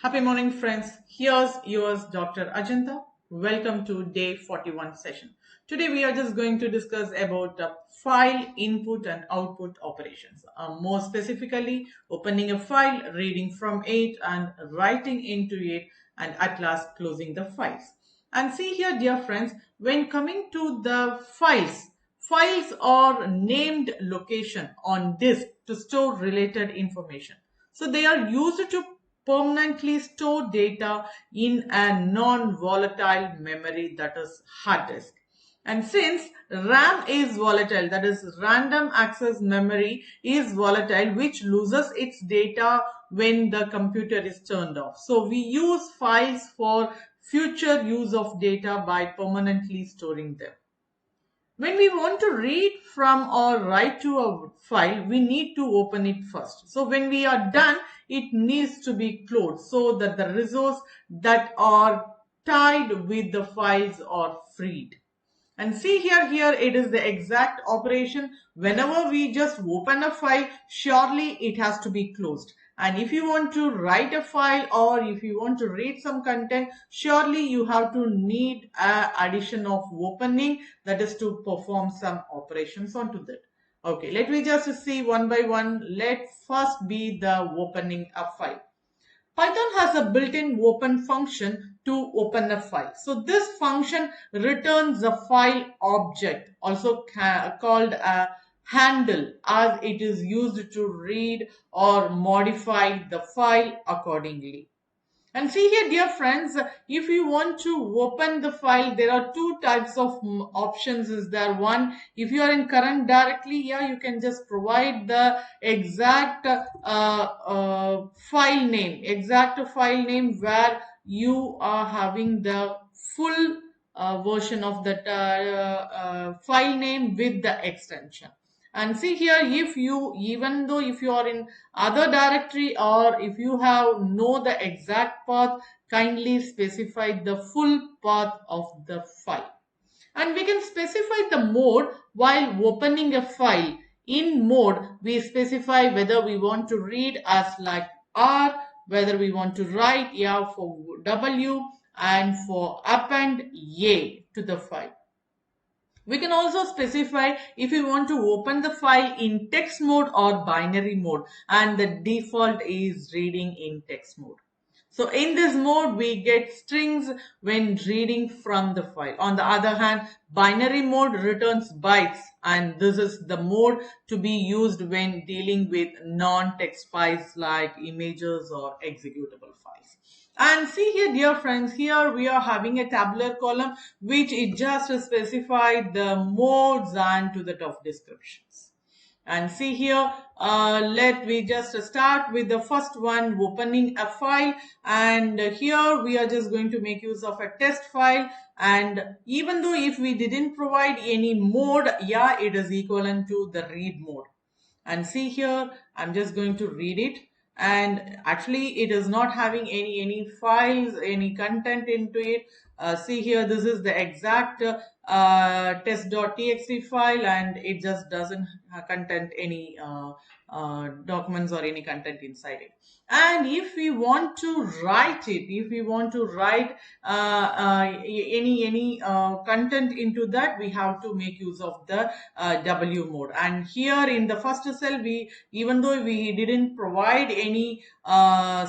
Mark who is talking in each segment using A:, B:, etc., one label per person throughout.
A: Happy morning, friends. Here's yours, Dr. Ajanta. Welcome to day 41 session. Today we are just going to discuss about file input and output operations. More specifically, opening a file, reading from it and writing into it, and at last closing the files. And see here, dear friends, when coming to the files are named location on disk to store related information. So they are used to permanently store data in a non-volatile memory, that is hard disk. And since RAM is volatile, that is random access memory is volatile, which loses its data when the computer is turned off. So we use files for future use of data by permanently storing them. When we want to read from or write to a file, we need to open it first. So when we are done, it needs to be closed so that the resources that are tied with the files are freed. And see here it is the exact operation. Whenever we just open a file, surely it has to be closed. And if you want to write a file or if you want to read some content, surely you have to need a addition of opening, that is to perform some operations onto that. Okay, let me just see one by one. Let first be the opening a file. Python has a built-in open function to open a file. So this function returns a file object, also called a handle, as it is used to read or modify the file accordingly. And see here, dear friends, if you want to open the file, there are two types of options. Is there one? If you are in current directly, yeah, you can just provide the exact file name where you are having the full version of that file name with the extension. And see here, if you, even though if you are in other directory or if you have know the exact path, kindly specify the full path of the file. And we can specify the mode while opening a file. In mode, we specify whether we want to read as like R, whether we want to write for W, and for append A to the file. We can also specify if we want to open the file in text mode or binary mode, and the default is reading in text mode. So in this mode, we get strings when reading from the file. On the other hand, binary mode returns bytes, and this is the mode to be used when dealing with non-text files like images or executable files. And see here, dear friends, here we are having a tabular column which it just specified the modes and to the top descriptions. And see here, let we just start with the first one, opening a file. And here we are just going to make use of a test file. And even though if we didn't provide any mode, yeah, it is equivalent to the read mode. And see here, I'm just going to read it. And actually it is not having any files, any content into it. See here, this is the exact test.txt file, and it just doesn't contain any documents or any content inside it. And if we want to write it, if we want to write any content into that, we have to make use of the W mode. And here in the first cell, we, even though we didn't provide any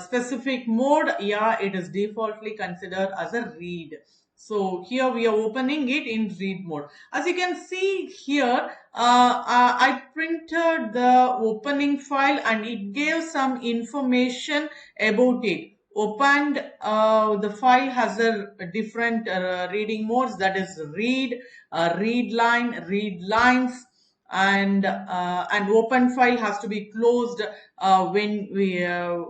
A: specific mode, yeah, it is defaultly considered as a read. So here we are opening it in read mode. As you can see here, I printed the opening file and it gave some information about it. Opened, the file has a different reading modes, that is read, read line, read lines, and an open file has to be closed when we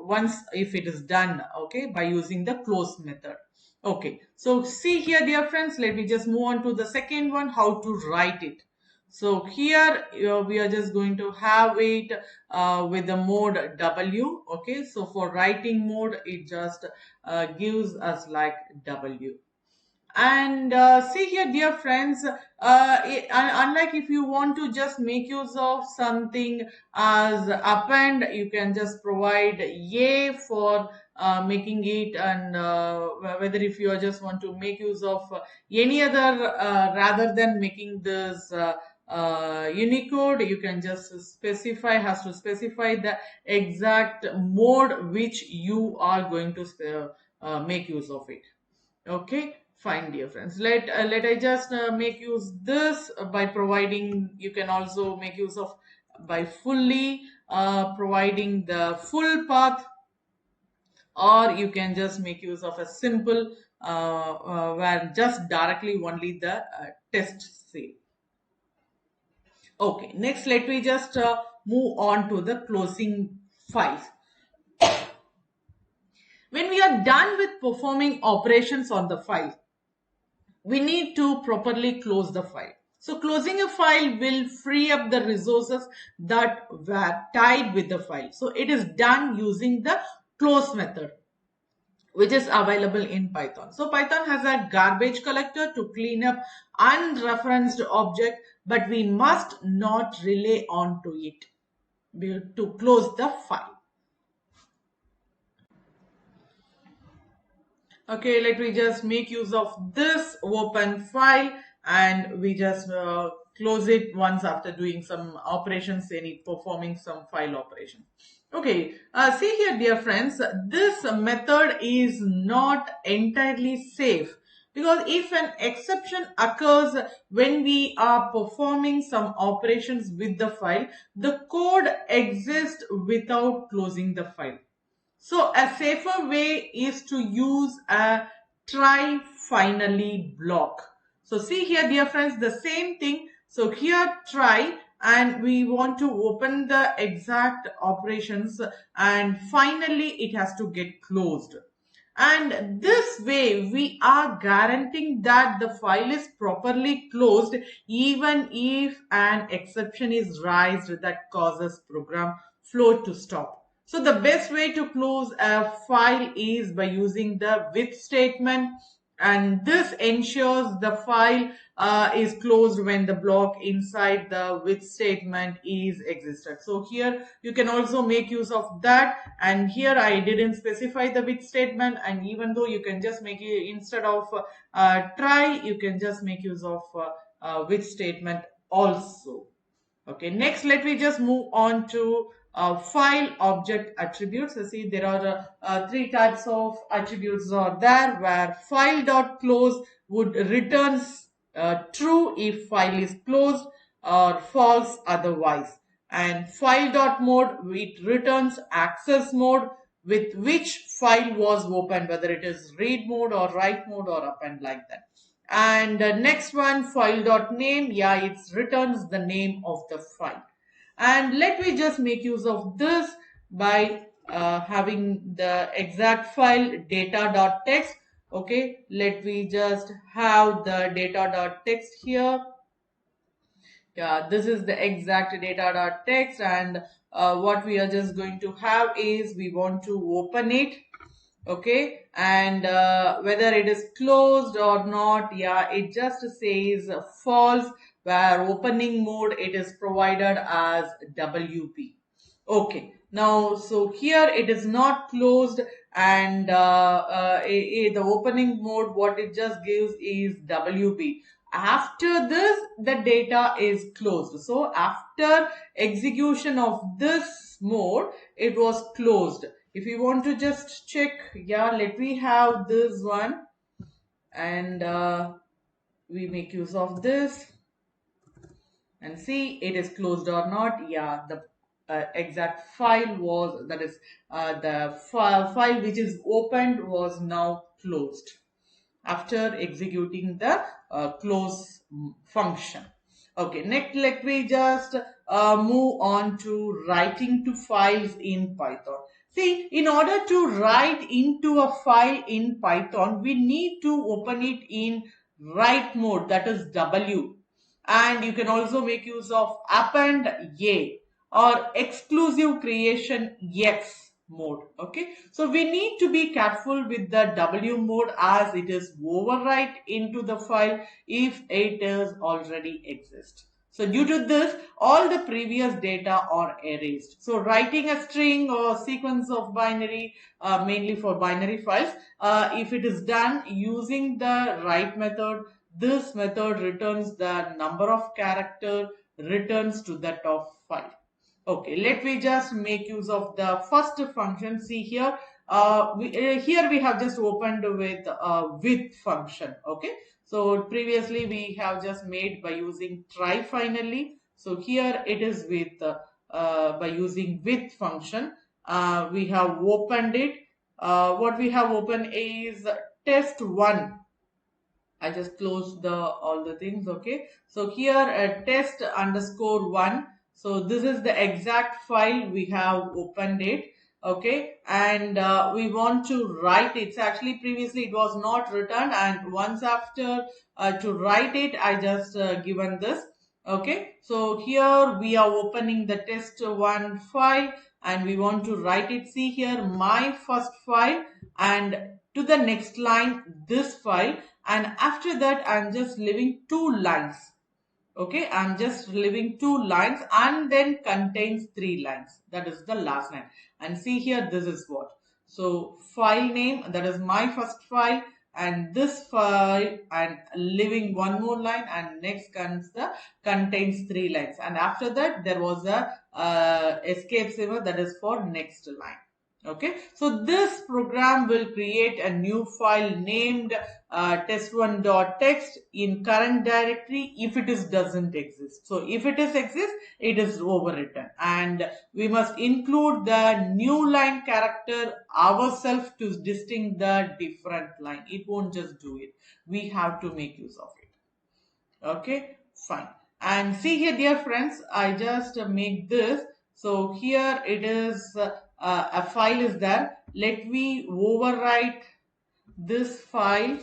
A: once if it is done, okay, by using the close method. Okay, so see here, dear friends, let me just move on to the second one, how to write it. So here we are just going to have it with the mode W. Okay, so for writing mode, it just gives us like W. And see here, dear friends, unlike if you want to just make use of something as append, you can just provide a for making it, and whether if you just want to make use of any other rather than making this Unicode, you can just specify, has to specify the exact mode which you are going to make use of it. Okay, fine, dear friends. Let I just make use this by providing. You can also make use of by fully providing the full path, or you can just make use of a simple where just directly only the test say. Okay, next let me just move on to the closing files. When we are done with performing operations on the file, we need to properly close the file. So closing a file will free up the resources that were tied with the file. So it is done using the close method, which is available in Python. So Python has a garbage collector to clean up unreferenced object, but we must not rely on to it to close the file. Okay, let me just make use of this open file, and we just close it once after doing some operations, any performing some file operation. Okay, see here, dear friends, this method is not entirely safe, because if an exception occurs when we are performing some operations with the file, the code exists without closing the file. So a safer way is to use a try finally block. So see here, dear friends, the same thing. So here try, and we want to open the exact operations, and finally it has to get closed. And this way we are guaranteeing that the file is properly closed even if an exception is raised that causes program flow to stop. So the best way to close a file is by using the with statement, and this ensures the file is closed when the block inside the with statement is existed. So here you can also make use of that, and here I didn't specify the with statement, and even though you can just make it instead of try, you can just make use of with statement also. Okay, next let me just move on to file object attributes. So see, there are three types of attributes are there, where file.close would returns true if file is closed or false otherwise, and file.mode it returns access mode with which file was opened, whether it is read mode or write mode or append, like that. And next one, file.name, yeah, it returns the name of the file. And let me just make use of this by having the exact file data.txt. Okay, let me just have the data.txt here. Yeah, this is the exact data.txt, and what we are just going to have is we want to open it. Okay, and whether it is closed or not, yeah, it just says false, where opening mode it is provided as WP. Okay, now so here it is not closed, and the opening mode what it just gives is WP. After this the data is closed. So after execution of this mode it was closed. If you want to just check, yeah, let me have this one, and we make use of this and see it is closed or not. Yeah, the exact file was, that is the file which is opened was now closed after executing the close function. Okay, next let me just move on to writing to files in Python. See, in order to write into a file in Python, we need to open it in write mode, that is W. And you can also make use of append A or exclusive creation X mode. Okay, so we need to be careful with the W mode as it is overwrite into the file if it is already exist. So due to this, all the previous data are erased. So writing a string or sequence of binary, mainly for binary files, if it is done using the write method, this method returns the number of character returns to that of file. Okay, let me just make use of the first function. See here, here we have just opened with function. Okay, so previously we have just made by using try finally. So here it is with by using with function. We have opened it. What we have opened is test one. I just closed the all the things. Okay, so here test underscore one. So this is the exact file we have opened it. Okay, and we want to write it. So actually previously it was not returned, and once after to write it, I just given this. Okay, so here we are opening the test one file and we want to write it. See here, my first file, and to the next line this file, and after that I'm just leaving two lines. Okay, I'm just leaving two lines and then contains three lines. That is the last line. And see here, this is what. So file name, that is my first file, and this file, and leaving one more line, and next comes the contains three lines. And after that, there was a escape symbol, that is for next line. Okay, so this program will create a new file named test1.txt in current directory if it is doesn't exist. So if it is exist, it is overwritten, and we must include the new line character ourselves to distinct the different line. It won't just do it. We have to make use of it. Okay, fine. And see here, dear friends, I just make this. So here it is, a file is there. Let me overwrite this file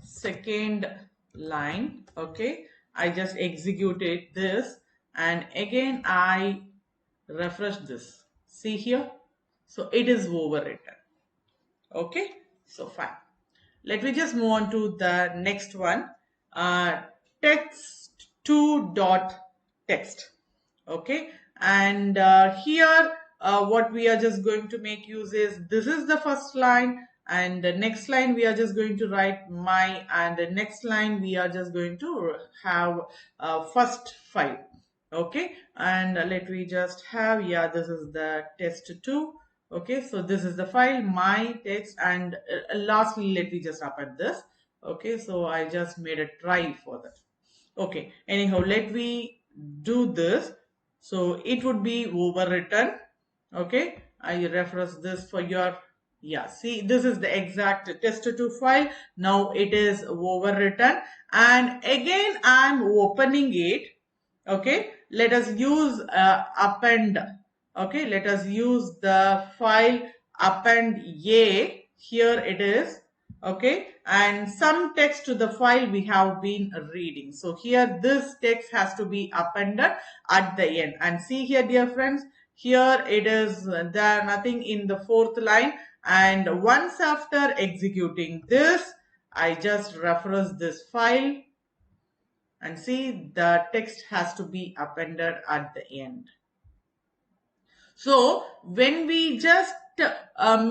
A: second line. Okay, I just executed this, and again I refresh this. See here, so it is overwritten. Okay, so fine. Let me just move on to the next one. Text2.text. Okay, and here what we are just going to make use is, this is the first line, and the next line we are just going to write my, and the next line we are just going to have first file. Okay, and let me just have, yeah, this is the test2. Okay, so this is the file my text, and lastly let me just append this. Okay, so I just made a try for that. Okay, anyhow, let me do this. So it would be overwritten. Okay, I reference this for your, yeah, see, this is the exact test2 file. Now it is overwritten, and again I'm opening it. Okay, let us use append. Okay, let us use the file append a. Here it is. Okay, and some text to the file we have been reading. So here this text has to be appended at the end. And see here, dear friends, here it is, there nothing in the fourth line, and once after executing this, I just reference this file, and see the text has to be appended at the end. So when we just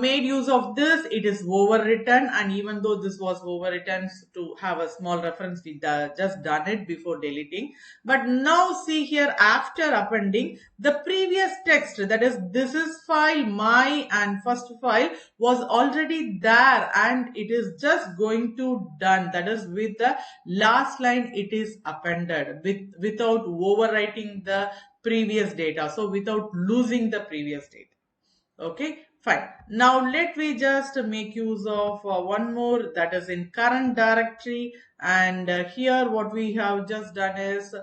A: made use of this, it is overwritten, and even though this was overwritten to have a small reference, we just done it before deleting. But now see here, after appending, the previous text, that is this is file my and first file was already there, and it is just going to done, that is with the last line it is appended without overwriting the previous data, so without losing the previous data. Okay, fine. Now let me just make use of one more, that is in current directory, and here what we have just done is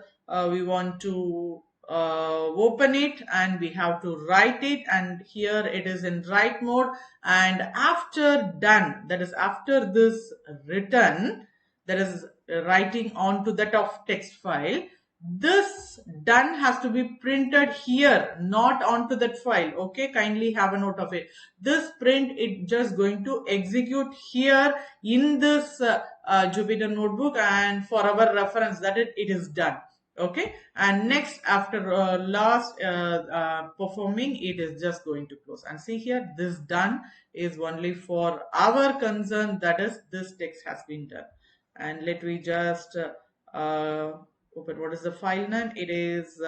A: we want to open it, and we have to write it, and here it is in write mode, and after done, that is after this written, that is writing onto that of text file, this done has to be printed here, not onto that file. Okay, kindly have a note of it. This print it just going to execute here in this Jupyter notebook, and for our reference that it is done. Okay, and next after last performing, it is just going to close. And see here, this done is only for our concern, that is this text has been done. And let me just open, what is the file name? It is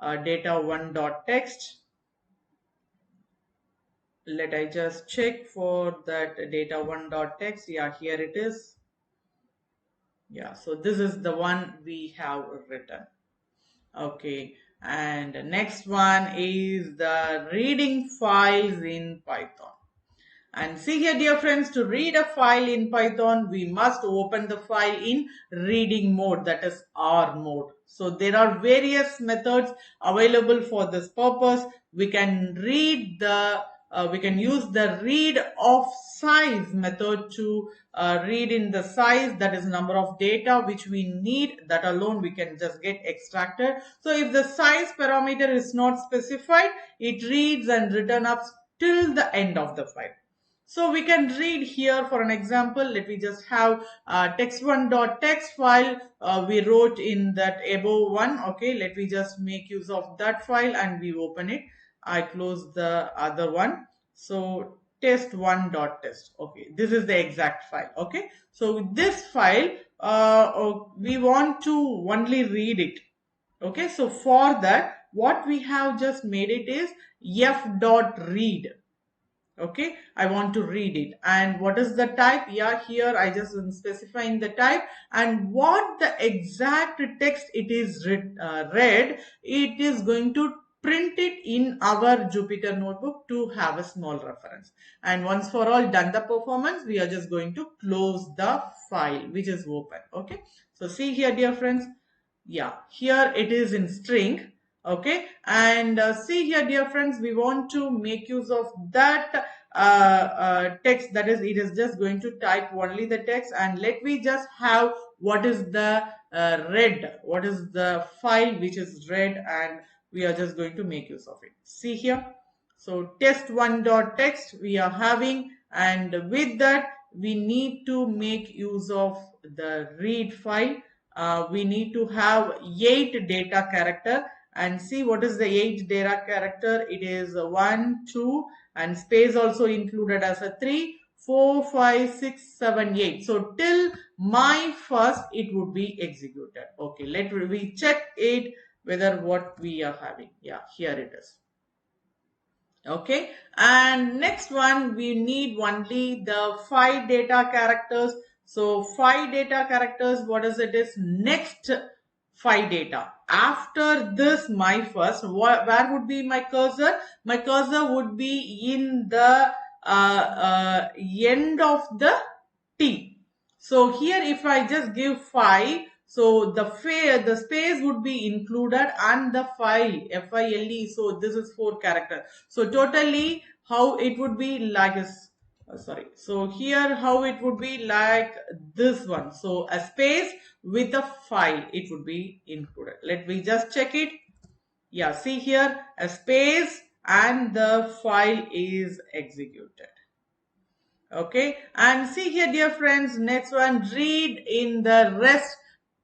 A: data1.txt. Let I just check for that data1.txt. Yeah, here it is. Yeah, so this is the one we have written. Okay, and next one is the reading files in Python. And see here, dear friends, to read a file in Python, we must open the file in reading mode, that is R mode. So there are various methods available for this purpose. We can we can use the read of size method to read in the size, that is number of data which we need. That alone we can just get extracted. So if the size parameter is not specified, it reads and return up till the end of the file. So we can read here for an example. Let me just have text1.txt file we wrote in that above one. Okay, let me just make use of that file and we open it. I close the other one. So test1.txt. Okay, this is the exact file. Okay, so this file we want to only read it. Okay, so for that what we have just made it is f.read. Okay, I want to read it. And what is the type? Yeah, here I just am specifying the type, and what the exact text it is read, it is going to print it in our Jupyter notebook to have a small reference. And once for all done the performance, we are just going to close the file which is open. Okay, so see here, dear friends. Yeah, here it is in string. Okay, and see here, dear friends, we want to make use of that text, that is it is just going to type only the text. And let me just have what is the read, what is the file which is read, and we are just going to make use of it. See here, so test1.txt we are having, and with that we need to make use of the read file. We need to have 8 data character, and see what is the 8 data character. It is 1, 2, and space also included as a 3, 4, 5, 6, 7, 8. So till my first it would be executed. Okay, let we check it whether what we are having. Yeah, here it is. Okay, and next one we need only the 5 data characters. So 5 data characters, what is it is next 5 data. After this my first, where would be my cursor? My cursor would be in the end of the T. So here if I just give 5, so the space would be included, and the file file, so this is 4 characters. So totally how it would be like is sorry, so here how it would be like this one. So a space with a file it would be included. Let me just check it. Yeah, see here, a space and the file is executed. Okay, and see here, dear friends, next one, read in the rest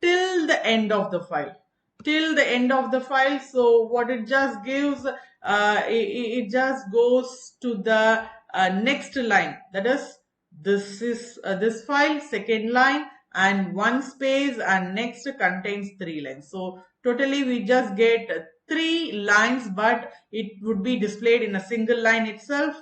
A: till the end of the file, till the end of the file. So what it just gives, it just goes to the next line, that is this file, second line, and 1 space, and next contains 3 lines. So totally we just get 3 lines, but it would be displayed in a single line itself.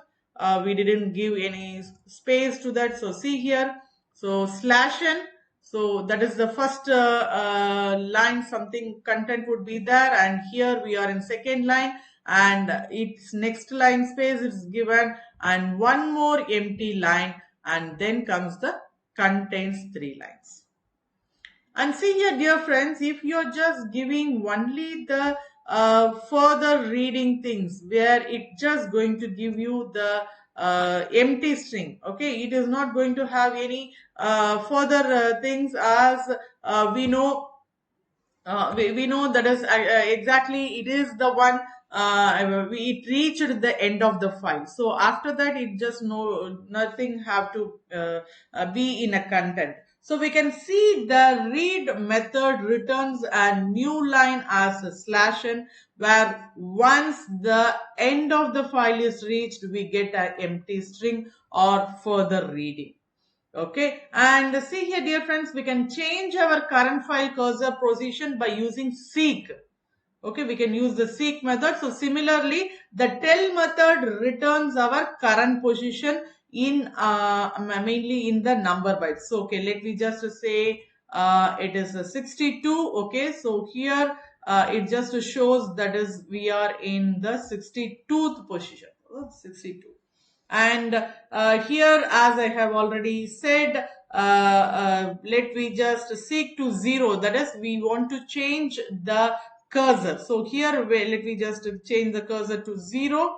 A: We didn't give any space to that. So see here, so slash n, so that is the first line, something content would be there, and here we are in second line, and its next line space is given, and one more empty line, and then comes the contains 3 lines. And see here, dear friends, if you're just giving only the further reading things, where it just going to give you the empty string. Okay, it is not going to have any further things, as we know we know that is exactly it is the one it reached the end of the file. So after that it just nothing have to be in a content. So we can see the read method returns a new line as a slash n, where once the end of the file is reached we get an empty string or further reading. Okay, and see here, dear friends, we can change our current file cursor position by using seek. Okay, we can use the seek method. So similarly, the tell method returns our current position in mainly in the number bytes. So okay, let me just say it is a 62. Okay, so here it just shows that is we are in the 62th position. Oh, 62. And here, as I have already said, let me just seek to 0. That is, we want to change the cursor. So here, let me just change the cursor to 0,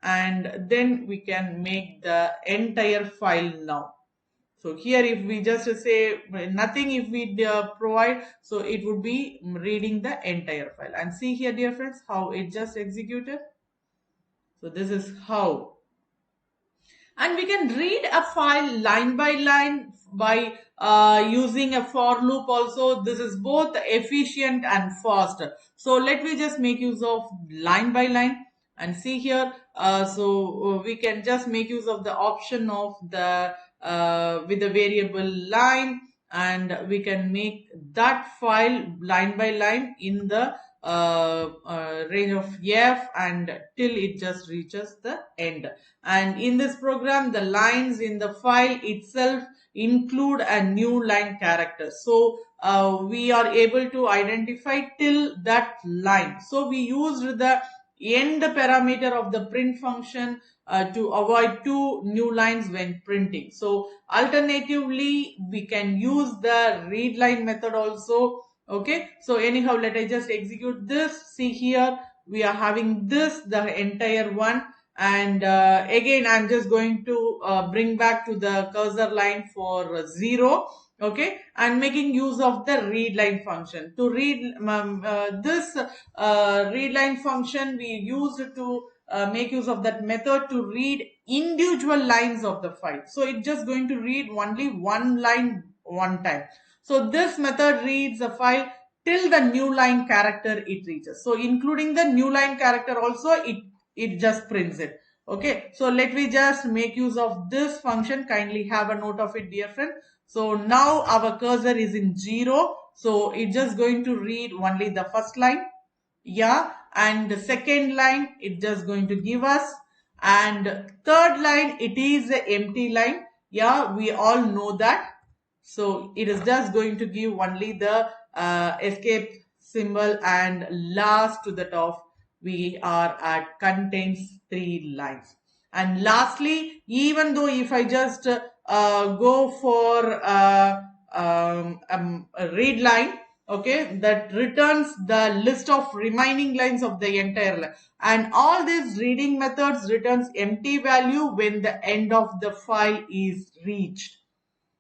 A: and then we can make the entire file now. So here, if we just say nothing, if we provide, so it would be reading the entire file. And see here, dear friends, how it just executed. So this is how. And we can read a file line by line by using a for loop also. This is both efficient and fast. So let me just make use of line by line and see here. We can just make use of the option of the with the variable line, and we can make that file line by line in the range of f and till it just reaches the end. And in this program, the lines in the file itself include a new line character. So we are able to identify till that line. So we used the end parameter of the print function to avoid two new lines when printing. So alternatively, we can use the read line method also. Okay, so anyhow, let I just execute this. See here, we are having this, the entire one. And again, I'm just going to bring back to the cursor line for 0. Okay, and making use of the read line function to read this read line function we used to make use of that method to read individual lines of the file. So it's just going to read only one line one time. So this method reads a file till the new line character it reaches. So including the new line character also, it just prints it. Okay, so let me just make use of this function. Kindly have a note of it, dear friend. So now our cursor is in 0. So it's just going to read only the first line. Yeah, and the second line it just going to give us, and third line it is an empty line. Yeah, we all know that. So it is just going to give only the escape symbol, and last to the top we are at contains 3 lines. And lastly, even though if I just go for a read line, okay, that returns the list of remaining lines of the entire line, and all these reading methods returns empty value when the end of the file is reached.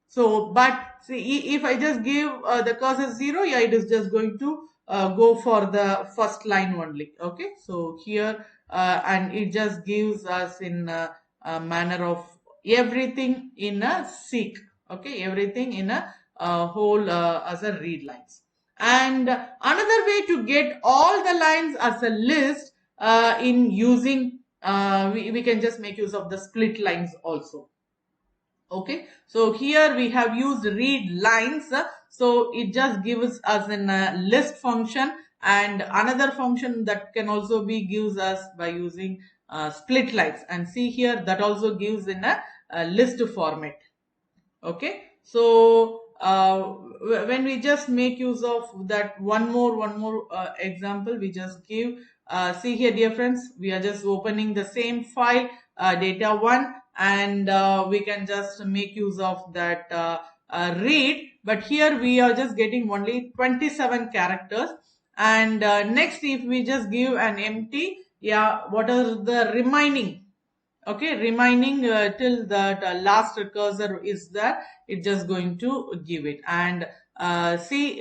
A: So, but see, if I just give the cursor 0, yeah, it is just going to go for the first line only. Okay, so here and it just gives us in a manner of everything in a seek. Okay, everything in a whole as a read lines. And another way to get all the lines as a list in using we can just make use of the split lines also. Okay, so here we have used read lines. So it just gives us in a list function, and another function that can also be gives us by using split lines. And see here that also gives in a list format. Okay, so when we just make use of that one more example, we just give see here, dear friends, we are just opening the same file data1, and we can just make use of that read, but here we are just getting only 27 characters. And next, if we just give an empty, yeah, what are the remaining? Okay, remaining till the last cursor is there, it's just going to give it. And see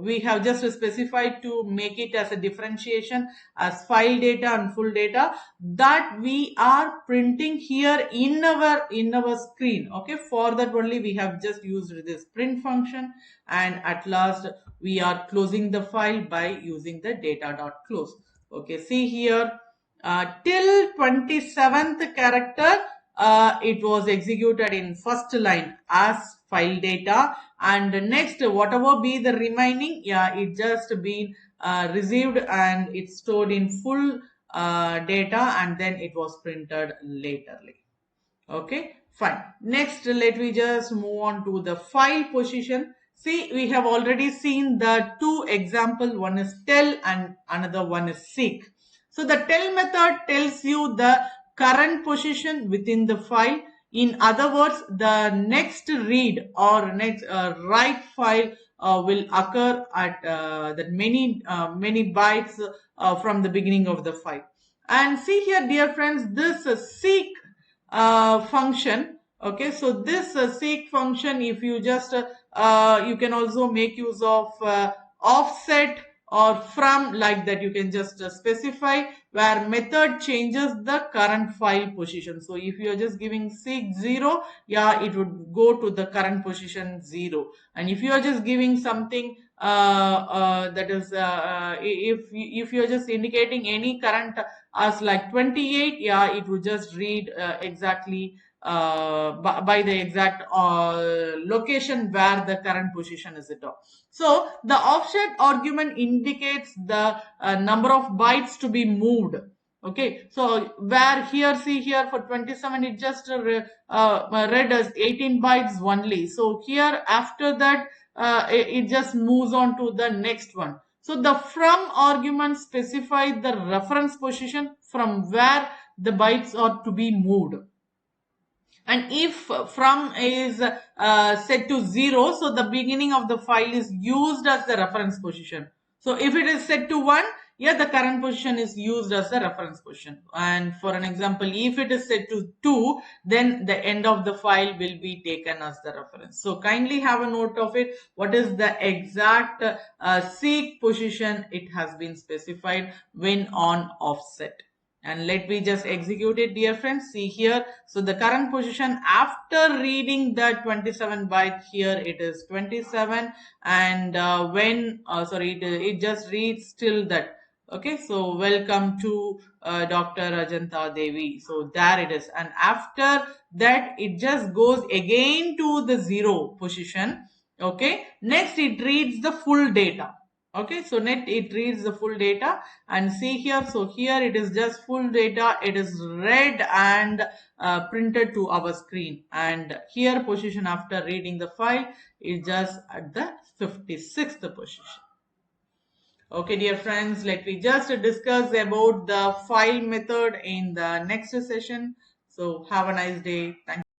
A: we have just specified to make it as a differentiation as file data and full data that we are printing here in our screen. Okay, for that only we have just used this print function, and at last we are closing the file by using the data.close. Okay, see here, till 27th character it was executed in first line as file data, and next whatever be the remaining, yeah, it just been received and it's stored in full data, and then it was printed laterly. Okay, fine. Next, let me just move on to the file position. See, we have already seen the two example. One is tell and another one is seek. So the tell method tells you the current position within the file. In other words, the next read or next write file will occur at the many bytes from the beginning of the file. And see here, dear friends, this seek function. Okay, so this seek function, if you just you can also make use of offset or from, like that you can just specify where method changes the current file position. So if you are just giving seek 0, yeah, it would go to the current position 0. And if you are just giving something that is if you are just indicating any current as like 28, yeah, it would just read exactly by the exact location where the current position is at all. So the offset argument indicates the number of bytes to be moved. Okay, so where here, see here for 27 it just read as 18 bytes only. So here after that it just moves on to the next one. So the from argument specifies the reference position from where the bytes are to be moved. And if from is set to 0, so the beginning of the file is used as the reference position. So if it is set to 1, yeah, the current position is used as the reference position. And for an example, if it is set to 2, then the end of the file will be taken as the reference. So kindly have a note of it. What is the exact seek position it has been specified when on offset. And let me just execute it, dear friends. See here, so the current position after reading the 27 byte, here it is 27, and when sorry, it just reads till that. Okay, so welcome to Dr. Ajanta Devi. So there it is, and after that it just goes again to the 0 position. Okay, next it reads the full data. Okay, so net it reads the full data, and see here, so here it is just full data, it is read and printed to our screen, and here position after reading the file is just at the 56th position. Okay, dear friends, let me just discuss about the file method in the next session. So have a nice day. Thank you.